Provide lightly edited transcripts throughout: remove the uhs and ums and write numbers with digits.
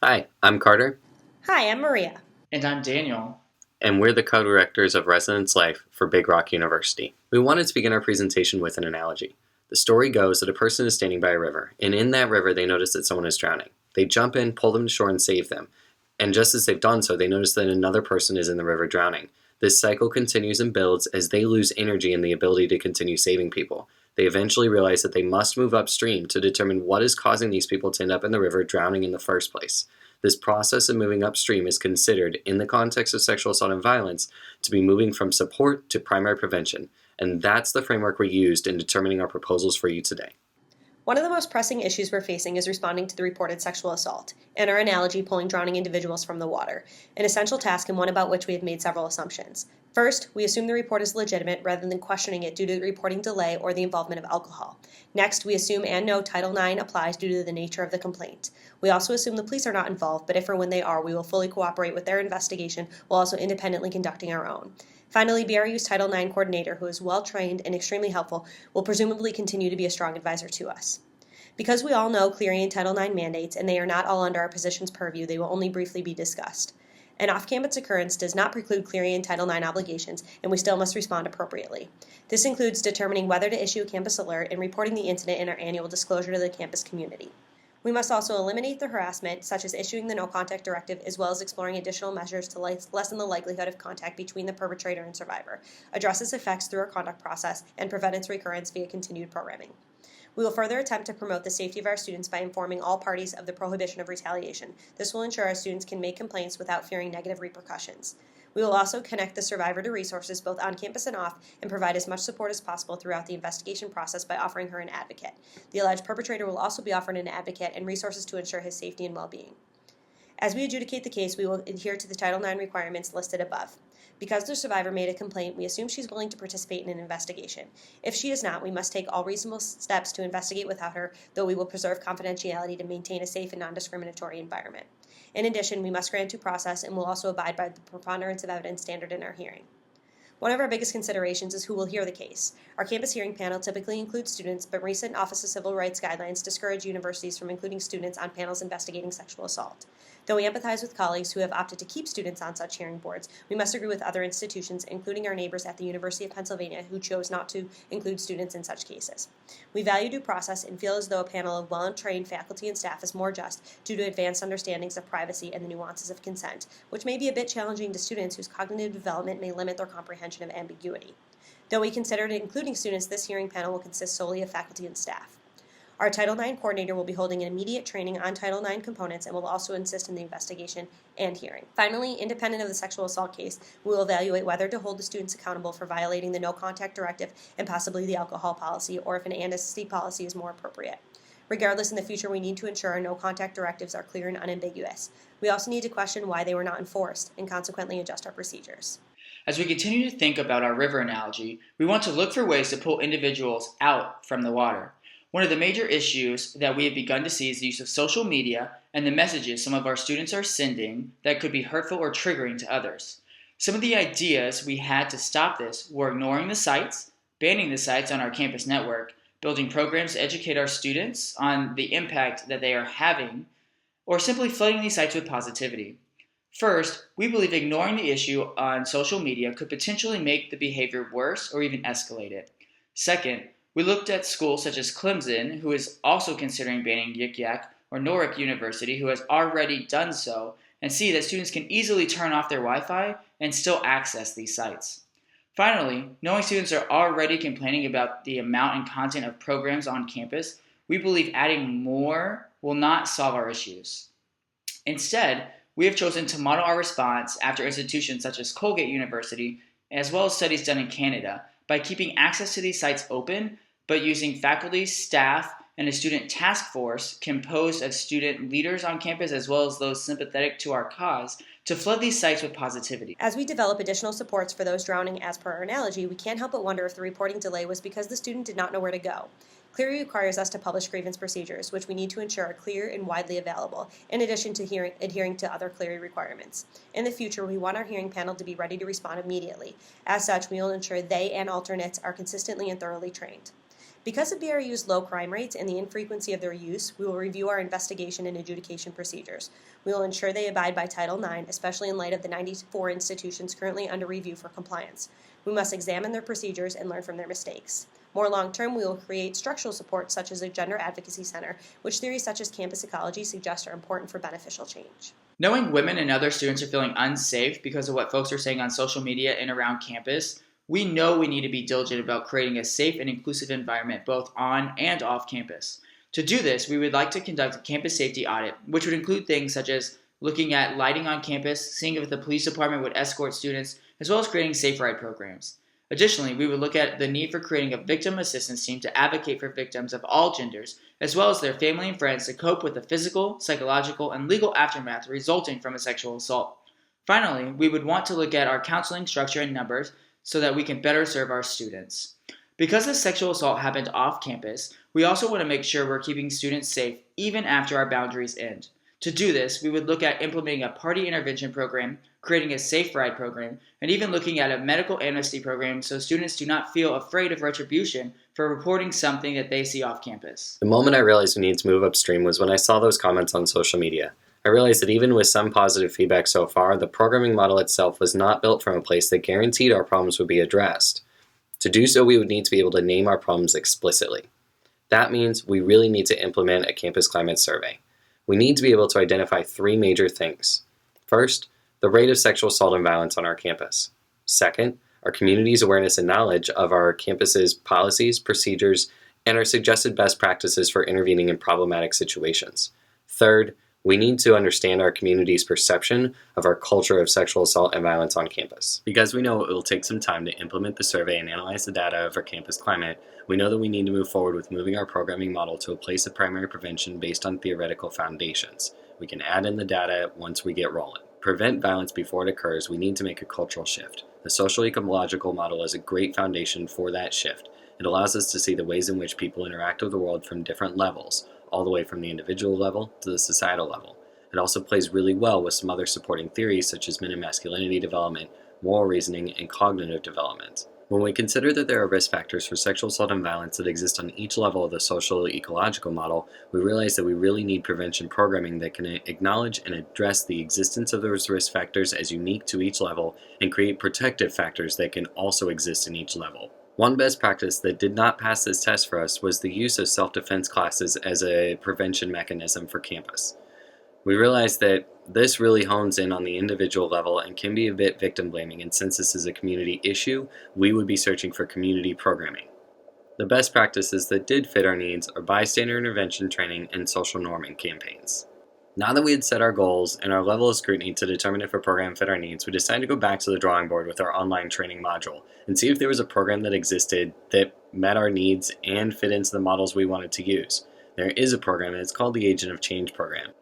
Hi, I'm Carter, Hi, I'm Maria. And I'm Daniel. and we're the co-directors of Residence Life for Big Rock University. We wanted to begin our presentation with an analogy. The story goes that a person is standing by a river, and in that river they notice that someone is drowning. They jump in, pull them to shore, and save them. And just as they've done so, they notice that another person is in the river drowning. This cycle continues and builds as they lose energy and the ability to continue saving people. They eventually realize that they must move upstream to determine what is causing these people to end up in the river drowning in the first place. This process of moving upstream is considered, in the context of sexual assault and violence, to be moving from support to primary prevention, and that's the framework we used in determining our proposals for you today. One of the most pressing issues we're facing is responding to the reported sexual assault, in our analogy, pulling drowning individuals from the water, an essential task and one about which we have made several assumptions. First, we assume the report is legitimate rather than questioning it due to the reporting delay or the involvement of alcohol. Next, we assume and know Title IX applies due to the nature of the complaint. We also assume the police are not involved, but if or when they are, we will fully cooperate with their investigation while also independently conducting our own. Finally, BRU's Title IX coordinator, who is well trained and extremely helpful, will presumably continue to be a strong advisor to us. Because we all know clearing and Title IX mandates, and they are not all under our position's purview, they will only briefly be discussed. An off-campus occurrence does not preclude clearing and Title IX obligations, and we still must respond appropriately. This includes determining whether to issue a campus alert and reporting the incident in our annual disclosure to the campus community. We must also eliminate the harassment, such as issuing the no-contact directive, as well as exploring additional measures to lessen the likelihood of contact between the perpetrator and survivor, address its effects through our conduct process, and prevent its recurrence via continued programming. We will further attempt to promote the safety of our students by informing all parties of the prohibition of retaliation. This will ensure our students can make complaints without fearing negative repercussions. We will also connect the survivor to resources both on campus and off and provide as much support as possible throughout the investigation process by offering her an advocate. The alleged perpetrator will also be offered an advocate and resources to ensure his safety and well-being. As we adjudicate the case, we will adhere to the Title IX requirements listed above. Because the survivor made a complaint, we assume she's willing to participate in an investigation. If she is not, we must take all reasonable steps to investigate without her, though we will preserve confidentiality to maintain a safe and non-discriminatory environment. In addition, we must grant due process and will also abide by the preponderance of evidence standard in our hearing. One of our biggest considerations is who will hear the case. Our campus hearing panel typically includes students, but recent Office of Civil Rights guidelines discourage universities from including students on panels investigating sexual assault. Though we empathize with colleagues who have opted to keep students on such hearing boards, we must agree with other institutions, including our neighbors at the University of Pennsylvania, who chose not to include students in such cases. We value due process and feel as though a panel of well-trained faculty and staff is more just due to advanced understandings of privacy and the nuances of consent, which may be a bit challenging to students whose cognitive development may limit their comprehension of ambiguity. Though we considered including students, this hearing panel will consist solely of faculty and staff. Our Title IX coordinator will be holding an immediate training on Title IX components and will also assist in the investigation and hearing. Finally, independent of the sexual assault case, we will evaluate whether to hold the students accountable for violating the no-contact directive and possibly the alcohol policy, or if an amnesty policy is more appropriate. Regardless, in the future, we need to ensure our no-contact directives are clear and unambiguous. We also need to question why they were not enforced and consequently adjust our procedures. As we continue to think about our river analogy, we want to look for ways to pull individuals out from the water. One of the major issues that we have begun to see is the use of social media and the messages some of our students are sending that could be hurtful or triggering to others. Some of the ideas we had to stop this were ignoring the sites, banning the sites on our campus network, building programs to educate our students on the impact that they are having, or simply flooding these sites with positivity. First, we believe ignoring the issue on social media could potentially make the behavior worse or even escalate it. Second, we looked at schools such as Clemson, who is also considering banning Yik Yak, or Norwich University, who has already done so, and see that students can easily turn off their Wi-Fi and still access these sites. Finally, knowing students are already complaining about the amount and content of programs on campus, we believe adding more will not solve our issues. Instead, we have chosen to model our response after institutions such as Colgate University, as well as studies done in Canada, by keeping access to these sites open, but using faculty, staff, and a student task force composed of student leaders on campus as well as those sympathetic to our cause to flood these sites with positivity. As we develop additional supports for those drowning as per our analogy, we can't help but wonder if the reporting delay was because the student did not know where to go. Clery requires us to publish grievance procedures, which we need to ensure are clear and widely available, in addition to adhering to other Clery requirements. In the future, we want our hearing panel to be ready to respond immediately. As such, we will ensure they and alternates are consistently and thoroughly trained. Because of BRU's low crime rates and the infrequency of their use, we will review our investigation and adjudication procedures. We will ensure they abide by Title IX, especially in light of the 94 institutions currently under review for compliance. We must examine their procedures and learn from their mistakes. More long-term, we will create structural support such as a gender advocacy center, which theories such as campus ecology suggest are important for beneficial change. Knowing women and other students are feeling unsafe because of what folks are saying on social media and around campus, we know we need to be diligent about creating a safe and inclusive environment both on and off campus. To do this, we would like to conduct a campus safety audit, which would include things such as looking at lighting on campus, seeing if the police department would escort students, as well as creating safe ride programs. Additionally, we would look at the need for creating a victim assistance team to advocate for victims of all genders, as well as their family and friends to cope with the physical, psychological, and legal aftermath resulting from a sexual assault. Finally, we would want to look at our counseling structure and numbers so that we can better serve our students. Because the sexual assault happened off campus, we also want to make sure we're keeping students safe even after our boundaries end. To do this, we would look at implementing a party intervention program, creating a safe ride program, and even looking at a medical amnesty program so students do not feel afraid of retribution for reporting something that they see off campus. The moment I realized we needed to move upstream was when I saw those comments on social media. I realized that even with some positive feedback so far, the programming model itself was not built from a place that guaranteed our problems would be addressed. To do so, we would need to be able to name our problems explicitly. That means we really need to implement a campus climate survey. We need to be able to identify three major things. First, the rate of sexual assault and violence on our campus. Second, our community's awareness and knowledge of our campus's policies, procedures, and our suggested best practices for intervening in problematic situations. Third, we need to understand our community's perception of our culture of sexual assault and violence on campus. Because we know it will take some time to implement the survey and analyze the data of our campus climate, we know that we need to move forward with moving our programming model to a place of primary prevention based on theoretical foundations. We can add in the data once we get rolling. Prevent violence before it occurs, we need to make a cultural shift. The social ecological model is a great foundation for that shift. It allows us to see the ways in which people interact with the world from different levels, all the way from the individual level to the societal level. It also plays really well with some other supporting theories such as men and masculinity development, moral reasoning, and cognitive development. When we consider that there are risk factors for sexual assault and violence that exist on each level of the social ecological model, we realize that we really need prevention programming that can acknowledge and address the existence of those risk factors as unique to each level and create protective factors that can also exist in each level. One best practice that did not pass this test for us was the use of self-defense classes as a prevention mechanism for campus. We realized that this really hones in on the individual level and can be a bit victim-blaming, and since this is a community issue, we would be searching for community programming. The best practices that did fit our needs are bystander intervention training and social norming campaigns. Now that we had set our goals and our level of scrutiny to determine if a program fit our needs, we decided to go back to the drawing board with our online training module and see if there was a program that existed that met our needs and fit into the models we wanted to use. There is a program, and it's called the Agent of Change program.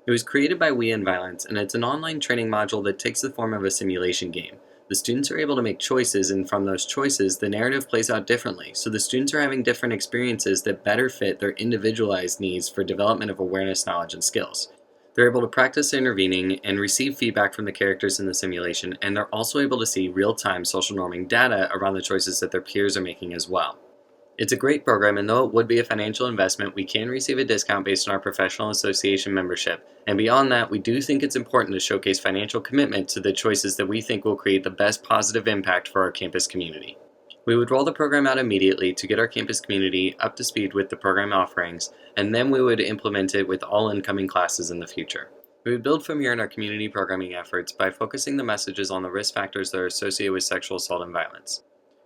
It was created by We End Violence, and it's an online training module that takes the form of a simulation game. The students are able to make choices, and from those choices, the narrative plays out differently, so the students are having different experiences that better fit their individualized needs for development of awareness, knowledge, and skills. They're able to practice intervening and receive feedback from the characters in the simulation, and they're also able to see real-time social norming data around the choices that their peers are making as well. It's a great program, and though it would be a financial investment, we can receive a discount based on our professional association membership. And beyond that, we do think it's important to showcase financial commitment to the choices that we think will create the best positive impact for our campus community. We would roll the program out immediately to get our campus community up to speed with the program offerings, and then we would implement it with all incoming classes in the future. We would build from here in our community programming efforts by focusing the messages on the risk factors that are associated with sexual assault and violence.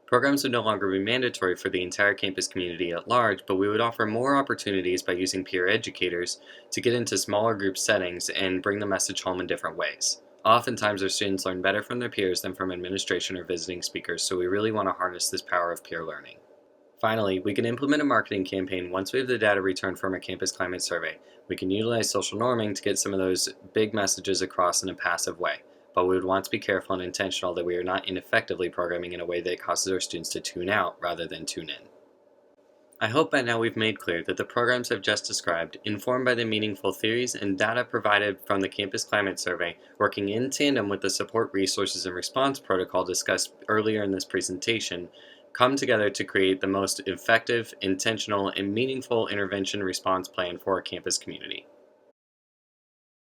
Programs would no longer be mandatory for the entire campus community at large, but we would offer more opportunities by using peer educators to get into smaller group settings and bring the message home in different ways. Oftentimes, our students learn better from their peers than from administration or visiting speakers, so we really want to harness this power of peer learning. Finally, we can implement a marketing campaign once we have the data returned from our campus climate survey. We can utilize social norming to get some of those big messages across in a passive way. But we would want to be careful and intentional that we are not ineffectively programming in a way that causes our students to tune out rather than tune in. I hope by now we've made clear that the programs I've just described, informed by the meaningful theories and data provided from the Campus Climate Survey, working in tandem with the support resources and response protocol discussed earlier in this presentation, come together to create the most effective, intentional, and meaningful intervention response plan for our campus community.